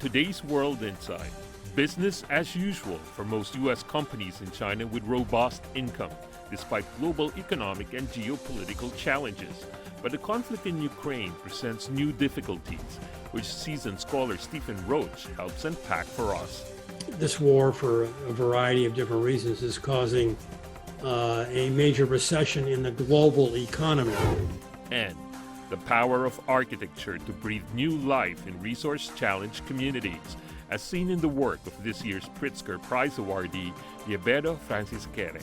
today's World Insight, business as usual for most U.S. companies in China with robust income, despite global economic and geopolitical challenges. But the conflict in Ukraine presents new difficulties, which seasoned scholar Stephen Roach helps unpack for us. This war, for a variety of different reasons, is causing a major recession in the global economy. And the power of architecture to breathe new life in resource-challenged communities, as seen in the work of this year's Pritzker Prize awardee, Diabedo Francisquere.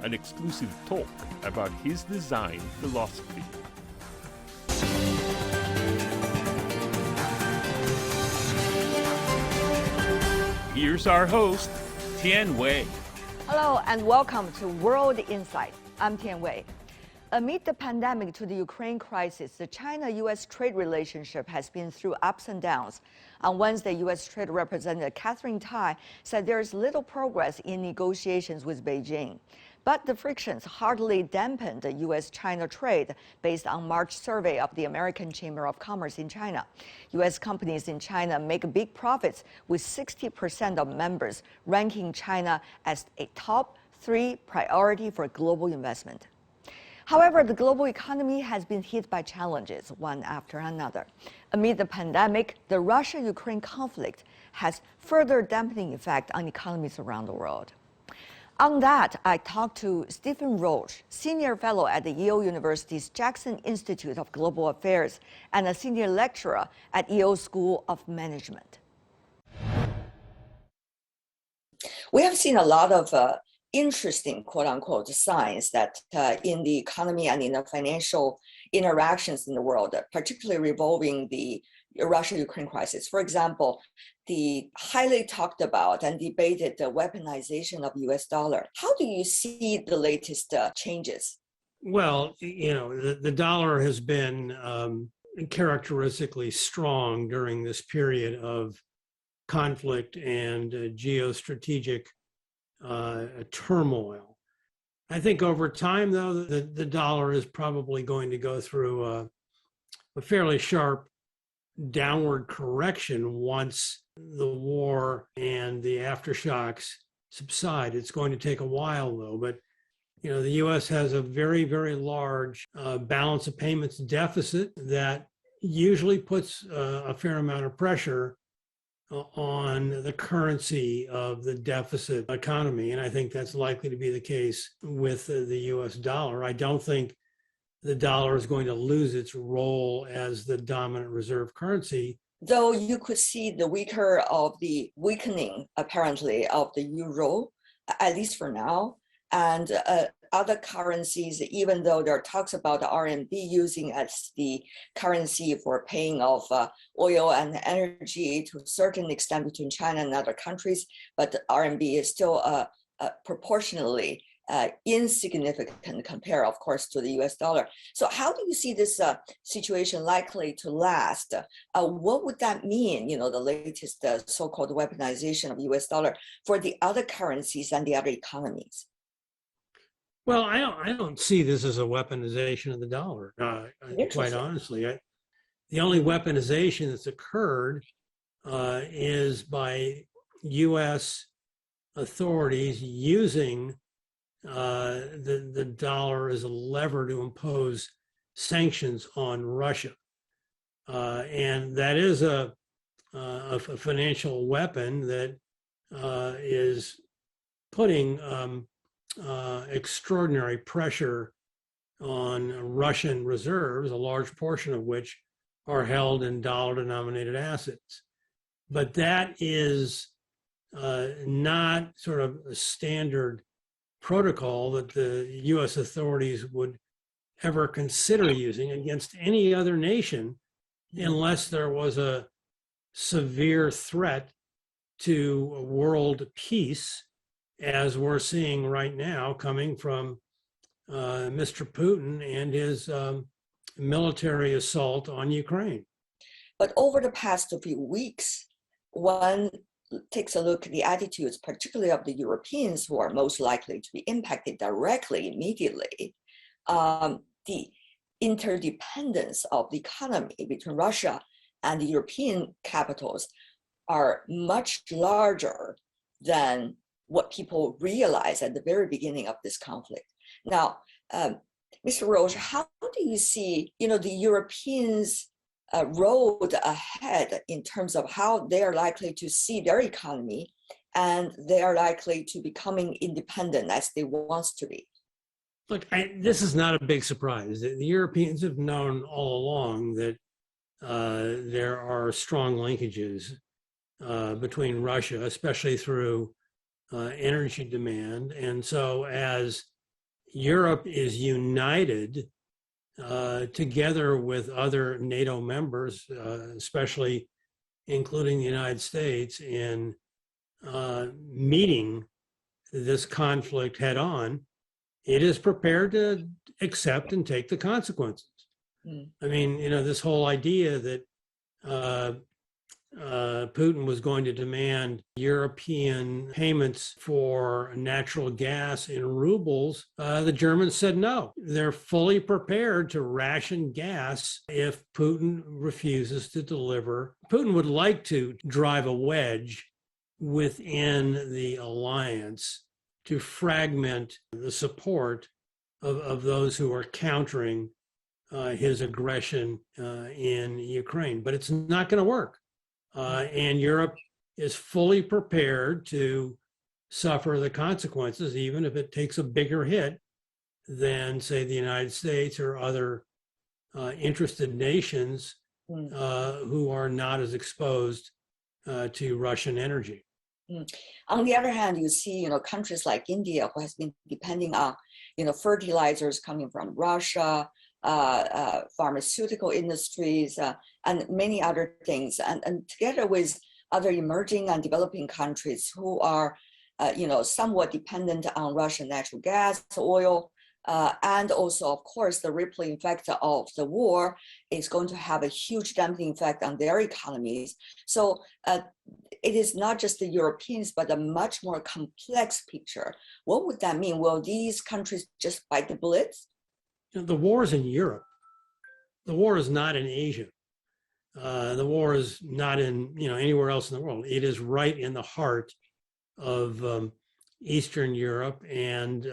An exclusive talk about his design philosophy. Here's our host, Tian. Hello and welcome to World Insight. I'm Tian. Amid the pandemic to the Ukraine crisis, the China-U.S. trade relationship has been through ups and downs. On Wednesday, U.S. Trade Representative Katherine Tai said there is little progress in negotiations with Beijing. But the frictions hardly dampened the U.S.-China trade, based on March survey of the American Chamber of Commerce in China. U.S. companies in China make big profits, with 60% of members ranking China as a top 3 priority for global investment. However, the global economy has been hit by challenges, one after another. Amid the pandemic, the Russia-Ukraine conflict has further dampening effect on economies around the world. On that, I talked to Stephen Roach, senior fellow at the Yale University's Jackson Institute of Global Affairs and a senior lecturer at Yale School of Management. We have seen a lot of interesting, quote-unquote, signs that in the economy and in the financial interactions in the world, particularly revolving the Russia-Ukraine crisis. For example, the highly talked about and debated weaponization of U.S. dollar. How do you see the latest changes? Well, the dollar has been characteristically strong during this period of conflict and geostrategic turmoil. I think over time, though, the dollar is probably going to go through a fairly sharp downward correction once the war and the aftershocks subside. It's going to take a while, though, but the U.S. has a very, very large balance of payments deficit that usually puts a fair amount of pressure on the currency of the deficit economy. And I think that's likely to be the case with the U.S. dollar. I don't think the dollar is going to lose its role as the dominant reserve currency. Though you could see the weakening, apparently, of the euro, at least for now, and other currencies, even though there are talks about the RMB using as the currency for paying off oil and energy to a certain extent between China and other countries, but the RMB is still proportionally insignificant compared, of course, to the US dollar. So how do you see this situation likely to last? What would that mean, the latest so-called weaponization of US dollar for the other currencies and the other economies? Well, I don't see this as a weaponization of the dollar, quite honestly. The only weaponization that's occurred is by U.S. authorities using the dollar as a lever to impose sanctions on Russia. And that is a financial weapon that is putting extraordinary pressure on Russian reserves, a large portion of which are held in dollar-denominated assets. But that is not sort of a standard protocol that the U.S. authorities would ever consider using against any other nation unless there was a severe threat to world peace, as we're seeing right now coming from Mr. Putin and his military assault on Ukraine. But over the past few weeks, one takes a look at the attitudes, particularly of the Europeans who are most likely to be impacted directly, immediately, the interdependence of the economy between Russia and the European capitals are much larger than what people realized at the very beginning of this conflict. Now, Mr. Roach, how do you see, the Europeans' road ahead in terms of how they are likely to see their economy and they are likely to becoming independent as they want to be? Look, this is not a big surprise. The Europeans have known all along that there are strong linkages between Russia, especially through energy demand. And so as Europe is united together with other NATO members, especially including the United States, in meeting this conflict head on, it is prepared to accept and take the consequences. I mean, this whole idea that Putin was going to demand European payments for natural gas in rubles, the Germans said no. They're fully prepared to ration gas if Putin refuses to deliver. Putin would like to drive a wedge within the alliance to fragment the support of those who are countering his aggression in Ukraine. But it's not going to work. And Europe is fully prepared to suffer the consequences, even if it takes a bigger hit than, say, the United States or other interested nations who are not as exposed to Russian energy. On the other hand, you see, countries like India, who has been depending on, fertilizers coming from Russia, pharmaceutical industries, and many other things, and together with other emerging and developing countries who are, somewhat dependent on Russian natural gas, oil, and also, of course, the rippling effect of the war is going to have a huge dampening effect on their economies. So it is not just the Europeans, but a much more complex picture. What would that mean? Will these countries just bite the bullets? The war is in Europe. The war is not in Asia. The war is not in anywhere else in the world. It is right in the heart of Eastern Europe, and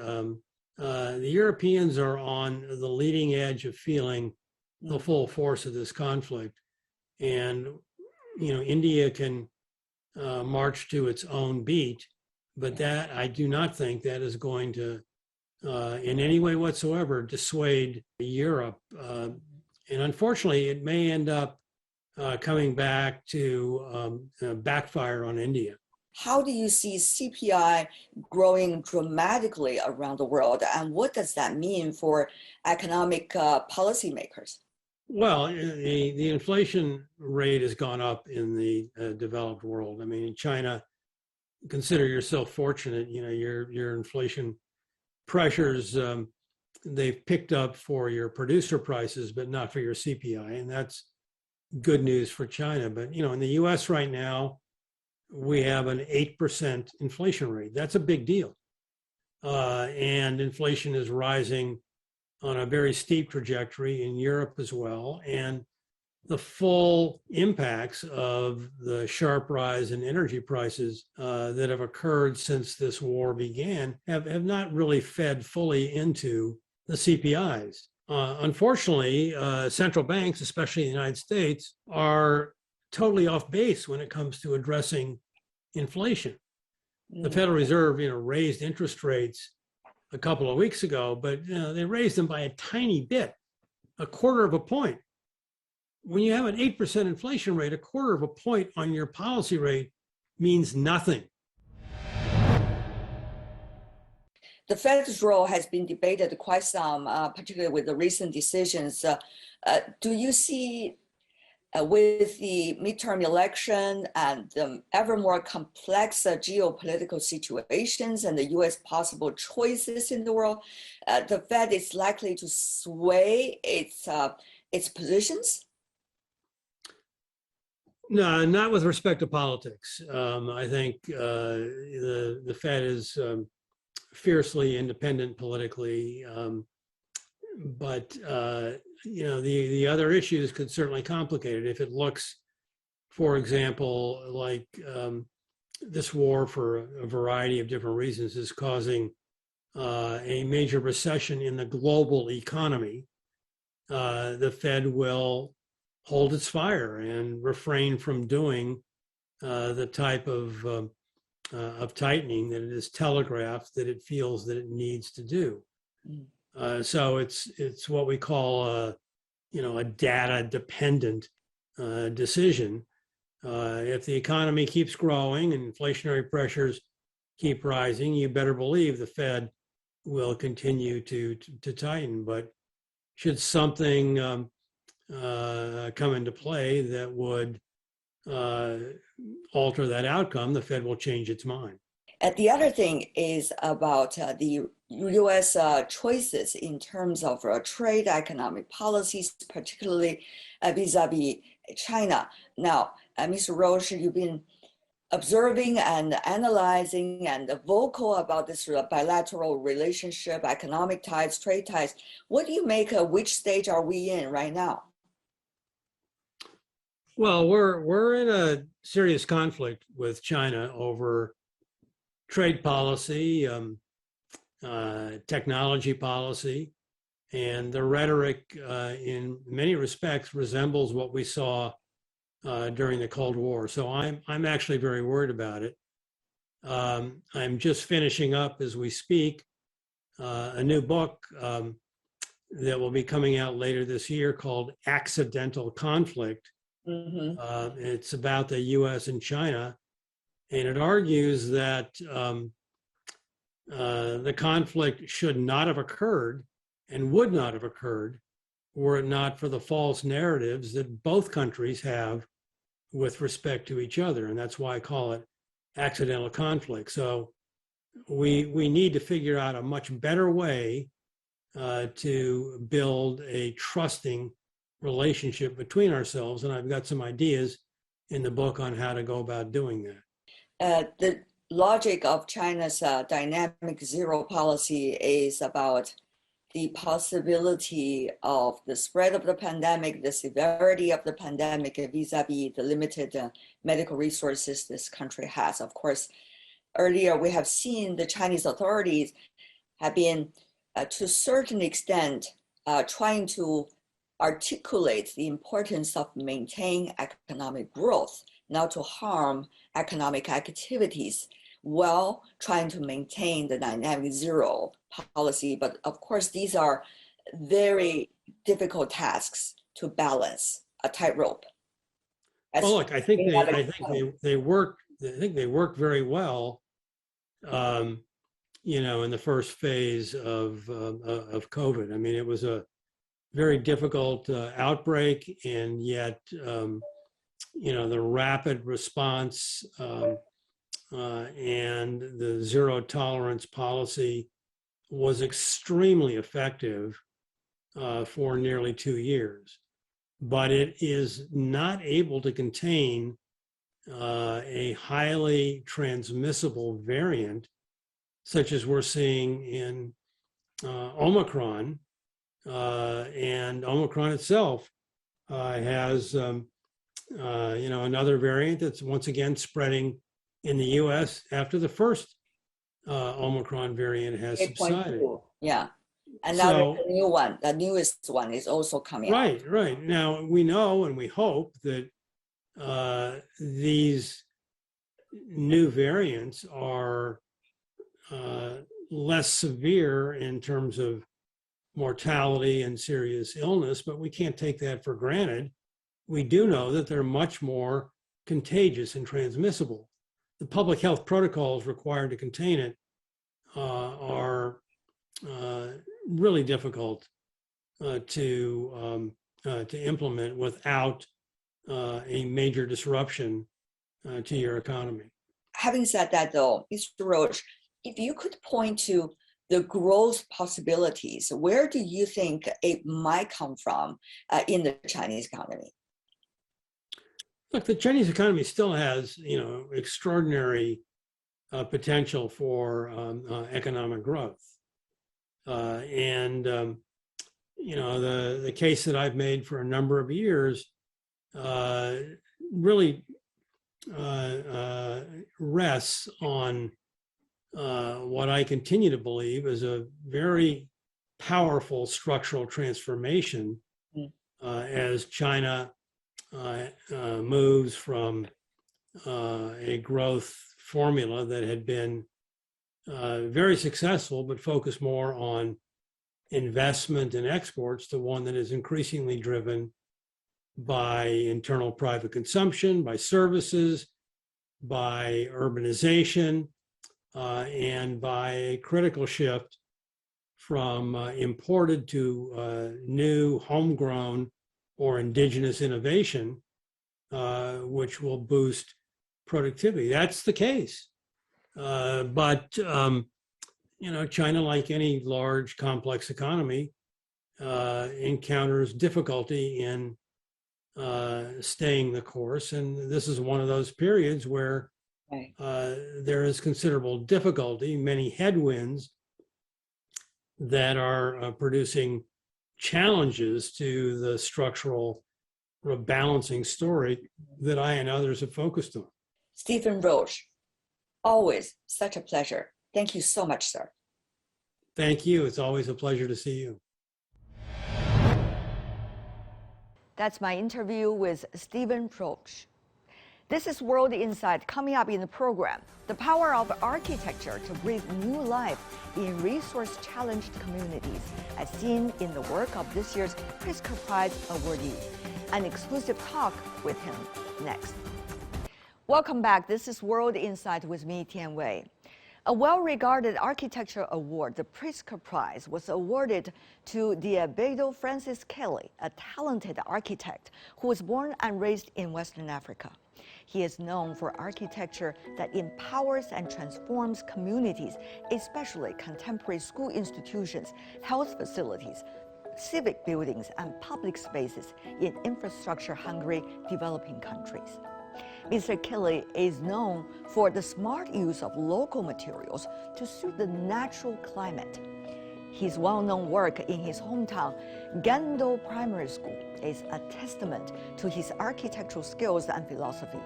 the Europeans are on the leading edge of feeling the full force of this conflict. And India can march to its own beat, but that I do not think that is going to in any way whatsoever dissuade Europe. And unfortunately, it may end up coming back to backfire on India. How do you see CPI growing dramatically around the world, and what does that mean for economic policymakers? Well, the inflation rate has gone up in the developed world. I mean, in China, consider yourself fortunate. Your inflation pressures, they've picked up for your producer prices, but not for your CPI. And that's good news for China. But, in the US right now, we have an 8% inflation rate. That's a big deal. And inflation is rising on a very steep trajectory in Europe as well. And the full impacts of the sharp rise in energy prices that have occurred since this war began have not really fed fully into the CPIs. Unfortunately, central banks, especially in the United States, are totally off base when it comes to addressing inflation. The Federal Reserve, raised interest rates a couple of weeks ago, but they raised them by a tiny bit, a quarter of a point. When you have an 8% inflation rate, a quarter of a point on your policy rate means nothing. The Fed's role has been debated quite some, particularly with the recent decisions. Do you see, with the midterm election and the ever more complex geopolitical situations and the U.S. possible choices in the world, the Fed is likely to sway its positions? No, not with respect to politics. I think the Fed is fiercely independent politically, but the other issues could certainly complicate it. If it looks for example, like this war for a variety of different reasons is causing a major recession in the global economy, the Fed will hold its fire and refrain from doing the type of tightening that it is telegraphed that it feels that it needs to do. So it's what we call a data dependent decision. If the economy keeps growing and inflationary pressures keep rising, you better believe the Fed will continue to tighten. But should something come into play that would alter that outcome, the Fed will change its mind. And the other thing is about the U.S. Choices in terms of trade economic policies, particularly vis-a-vis China. Now, Mr. Roach, you've been observing and analyzing and vocal about this bilateral relationship, economic ties, trade ties. What do you make of which stage are we in right now? Well, we're in a serious conflict with China over trade policy, technology policy, and the rhetoric in many respects resembles what we saw during the Cold War. So I'm actually very worried about it. I'm just finishing up as we speak a new book that will be coming out later this year called Accidental Conflict. It's about the U.S. and China, and it argues that the conflict should not have occurred and would not have occurred were it not for the false narratives that both countries have with respect to each other. And that's why I call it accidental conflict. So we need to figure out a much better way to build a trusting relationship between ourselves. And I've got some ideas in the book on how to go about doing that. The logic of China's dynamic zero policy is about the possibility of the spread of the pandemic, the severity of the pandemic vis-a-vis the limited medical resources this country has. Of course, earlier we have seen the Chinese authorities have been, to a certain extent, trying to articulate the importance of maintaining economic growth, not to harm economic activities, while trying to maintain the dynamic zero policy. But of course, these are very difficult tasks to balance, a tightrope. Well, look, I think they work very well, in the first phase of COVID. I mean, it was a very difficult outbreak, and yet, the rapid response and the zero tolerance policy was extremely effective for nearly 2 years. But it is not able to contain a highly transmissible variant, such as we're seeing in Omicron. And Omicron itself has, another variant that's once again spreading in the U.S. after the first Omicron variant has subsided. Yeah. And now there's a new one. The newest one is also coming out. Right. Now, we know and we hope that these new variants are less severe in terms of mortality and serious illness, but we can't take that for granted. We do know that they're much more contagious and transmissible. The public health protocols required to contain it are really difficult to implement without a major disruption to your economy. Having said that, though, Mr. Roach, if you could point to the growth possibilities, where do you think it might come from in the Chinese economy? Look, the Chinese economy still has, extraordinary potential for economic growth. The case that I've made for a number of years really rests on what I continue to believe is a very powerful structural transformation as China moves from a growth formula that had been very successful but focused more on investment and exports to one that is increasingly driven by internal private consumption, by services, by urbanization, and by a critical shift from imported to new, homegrown, or indigenous innovation, which will boost productivity. That's the case. But China, like any large, complex economy, encounters difficulty in staying the course. And this is one of those periods where there is considerable difficulty, many headwinds that are producing challenges to the structural rebalancing story that I and others have focused on. Stephen Roach, always such a pleasure. Thank you so much, sir. Thank you. It's always a pleasure to see you. That's my interview with Stephen Roach. This is World Insight. Coming up in the program, the power of architecture to breathe new life in resource-challenged communities, as seen in the work of this year's Pritzker Prize awardee. An exclusive talk with him next. Welcome back. This is World Insight with me, Tian. A well-regarded architecture award, the Pritzker Prize, was awarded to Diabedo Francis Kelly, a talented architect who was born and raised in Western Africa. He is known for architecture that empowers and transforms communities, especially contemporary school institutions, health facilities, civic buildings, and public spaces in infrastructure-hungry developing countries. Mr. Kelly is known for the smart use of local materials to suit the natural climate. His well-known work in his hometown, Gando Primary School, is a testament to his architectural skills and philosophy.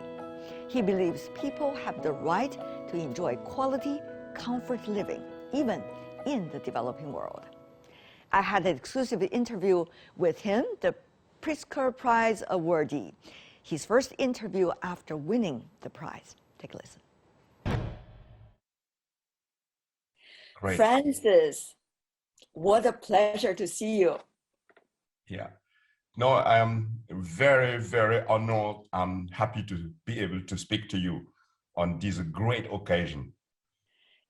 He believes people have the right to enjoy quality, comfort living, even in the developing world. I had an exclusive interview with him, the Pritzker Prize awardee. His first interview after winning the prize. Take a listen. Great. Francis, what a pleasure to see you. Yeah. No, I am very, very honored and happy to be able to speak to you on this great occasion.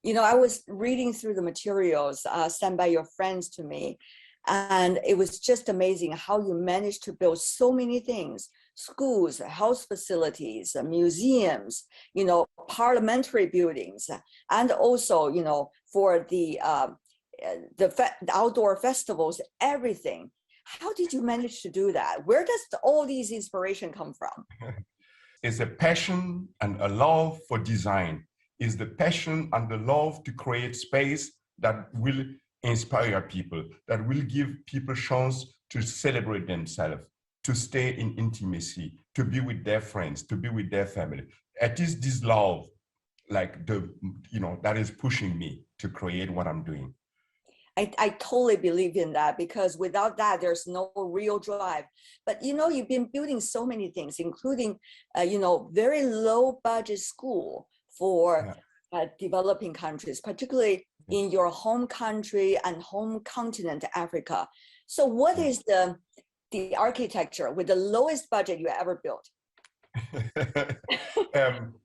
You know, I was reading through the materials sent by your friends to me, and it was just amazing how you managed to build so many things: schools, health facilities, museums, parliamentary buildings, and also, for the outdoor festivals, everything. How did you manage to do that? Where does all these inspiration come from? It's a passion and a love for design. It's the passion and the love to create space that will inspire people, that will give people a chance to celebrate themselves, to stay in intimacy, to be with their friends, to be with their family. It is this love, that is pushing me to create what I'm doing. I totally believe in that, because without that, there's no real drive. But, you've been building so many things, including, very low budget school for developing countries, particularly in your home country and home continent, Africa. So what is the architecture with the lowest budget you ever built?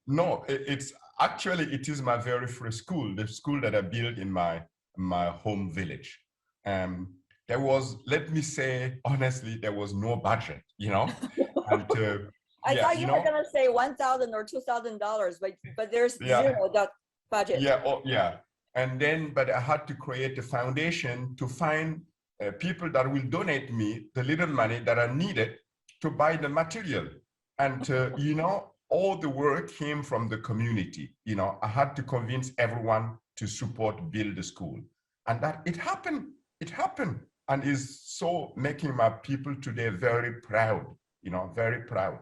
No, it is my very first school, the school that I built in my home village. There was, let me say, honestly, there was no budget, And, I thought you were going to say $1,000 or $2,000, but there's zero budget. Yeah. And then, but I had to create a foundation to find people that will donate me the little money that I needed to buy the material. And, all the work came from the community. I had to convince everyone to build the school. And that it happened, and is so making my people today very proud, very proud.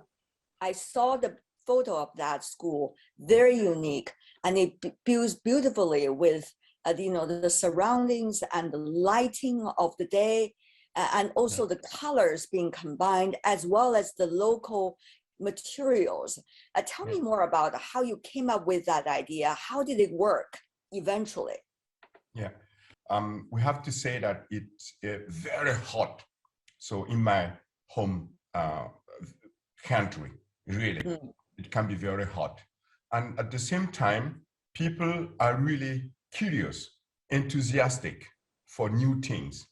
I saw the photo of that school, very unique, and it builds beautifully with the surroundings and the lighting of the day, and also the colors being combined, as well as the local materials. Tell me more about how you came up with that idea. How did it work eventually? Yeah, we have to say that it's very hot. So in my home country, really, it can be very hot. And at the same time, people are really curious, enthusiastic for new things.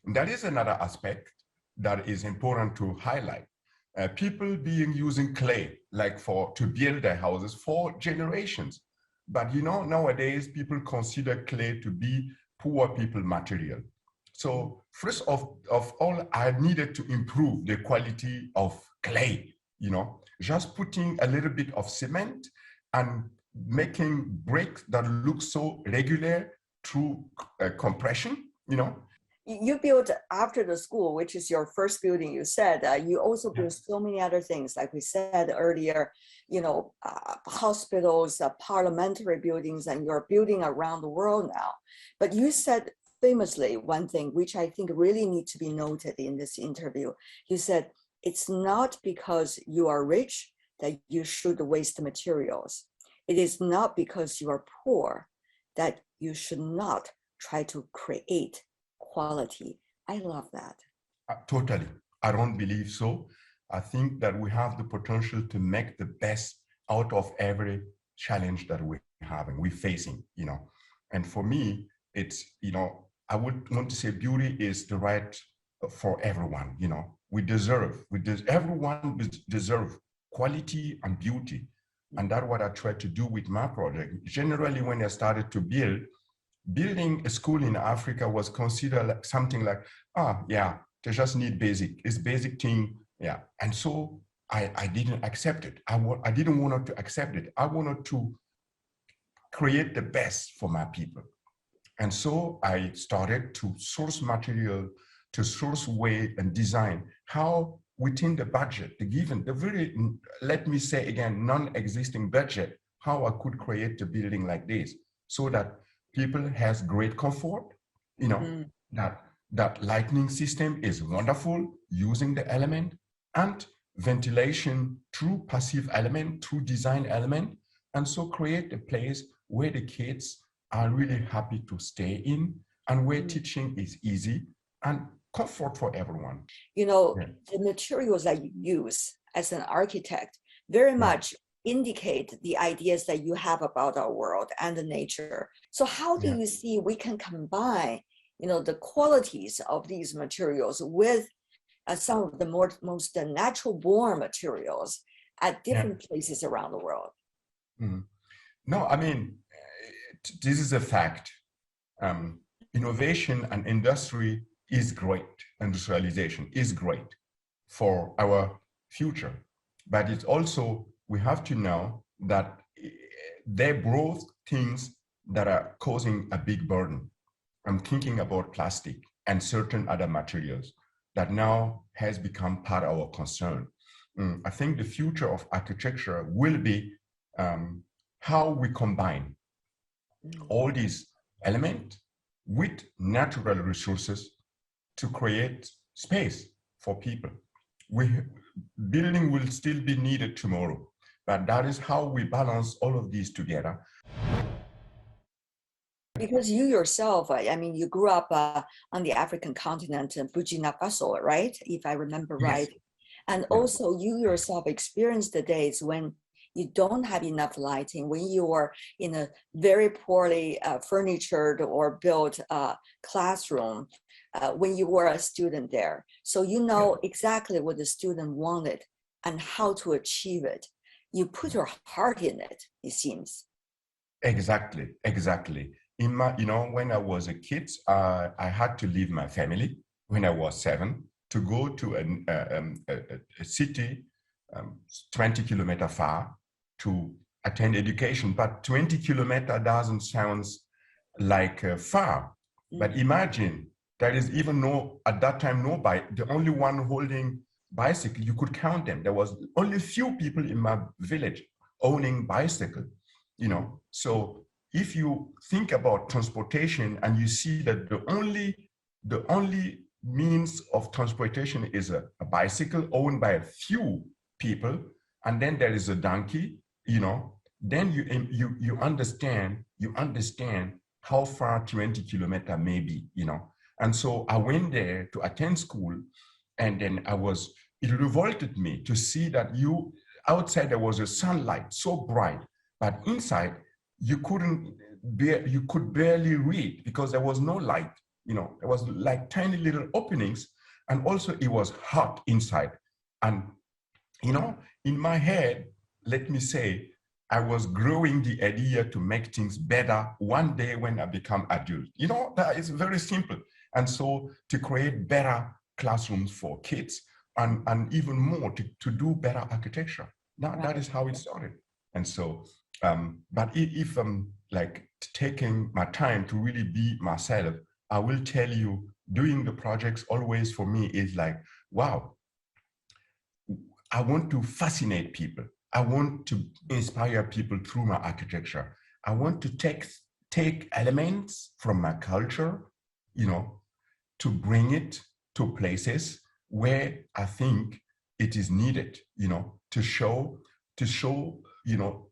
And that is another aspect that is important to highlight. People being using clay, like to build their houses for generations. But nowadays people consider clay to be poor people material. So first of all, I needed to improve the quality of clay, just putting a little bit of cement and making bricks that look so regular through compression, You built after the school, which is your first building, you said. You also built so many other things, like we said earlier, hospitals, parliamentary buildings, and you're building around the world now. But you said famously one thing, which I think really needs to be noted in this interview. You said, it's not because you are rich that you should waste materials. It is not because you are poor that you should not try to create quality. I love that. Totally. I don't believe so. I think that we have the potential to make the best out of every challenge that we're facing, And for me, it's, I would want to say beauty is the right for everyone, everyone deserve quality and beauty. And that's what I try to do with my project. Generally, when I started to building a school in Africa was considered like something like, they just need it's basic thing. Yeah. And so I didn't accept it. I didn't want to accept it. I wanted to create the best for my people. And so I started to source material, to source way and design how within the budget, let me say again, non-existing budget, how I could create a building like this so that people has great comfort, that lighting system is wonderful using the element, and ventilation through passive element, through design element, and so create a place where the kids are really happy to stay in and where teaching is easy and comfort for everyone. The materials that you use as an architect very much indicate the ideas that you have about our world and the nature. So how do you see we can combine, the qualities of these materials with some of the most natural born materials at different places around the world? No, I mean, this is a fact. Innovation and industry is great. Industrialization is great for our future, but it's also, we have to know that they brought things that are causing a big burden. I'm thinking about plastic and certain other materials that now has become part of our concern. I think the future of architecture will be how we combine all these elements with natural resources to create space for people. Building will still be needed tomorrow, but that is how we balance all of these together. Because you yourself, you grew up on the African continent, Burkina Faso, right? If I remember right. And also you yourself experienced the days when you don't have enough lighting, when you are in a very poorly furnitured or built classroom, when you were a student there. So you know exactly what the student wanted and how to achieve it. You put your heart in it, it seems. Exactly. In my, when I was a kid, I had to leave my family when I was 7 to go to a city 20 kilometers far to attend education. But 20 kilometers doesn't sound like far. But imagine there is even at that time, nobody, the only one holding bicycle, you could count them. There was only few people in my village owning bicycle, you know. So if you think about transportation and you see that the only means of transportation is a bicycle owned by a few people, and then there is a donkey, you know, then you understand how far 20 kilometers may be, you know. And so I went there to attend school, and then it revolted me to see that outside there was a sunlight so bright, but inside you could barely read because there was no light, you know. There was like tiny little openings, and also it was hot inside. And, you know, in my head, let me say, I was growing the idea to make things better one day when I become adult. You know, that is very simple. And so to create better classrooms for kids, and even more to do better architecture. That is how it started. And so, but if I'm like taking my time to really be myself, I will tell you, doing the projects always for me is like, wow, I want to fascinate people. I want to inspire people through my architecture. I want to take elements from my culture, you know, to bring it to places where I think it is needed, you know, to show, you know,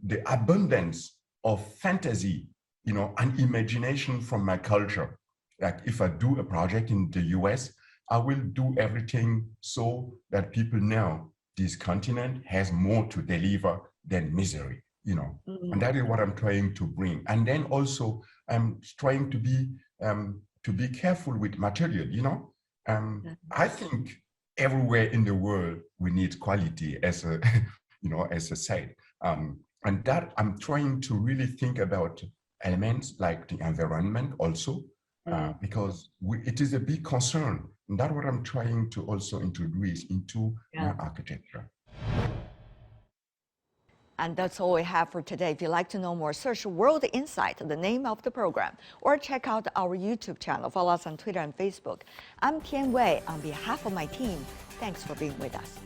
the abundance of fantasy, you know, and imagination from my culture. Like if I do a project in the US, I will do everything so that people know this continent has more to deliver than misery, you know. And that is what I'm trying to bring. And then also I'm trying to be careful with material, you know. I think everywhere in the world we need quality as a, you know, as a site. And that I'm trying to really think about elements like the environment also, because it is a big concern. And that's what I'm trying to also introduce into my architecture. And that's all we have for today. If you'd like to know more, search World Insight, the name of the program, or check out our YouTube channel. Follow us on Twitter and Facebook. I'm Tian Wei. On behalf of my team, thanks for being with us.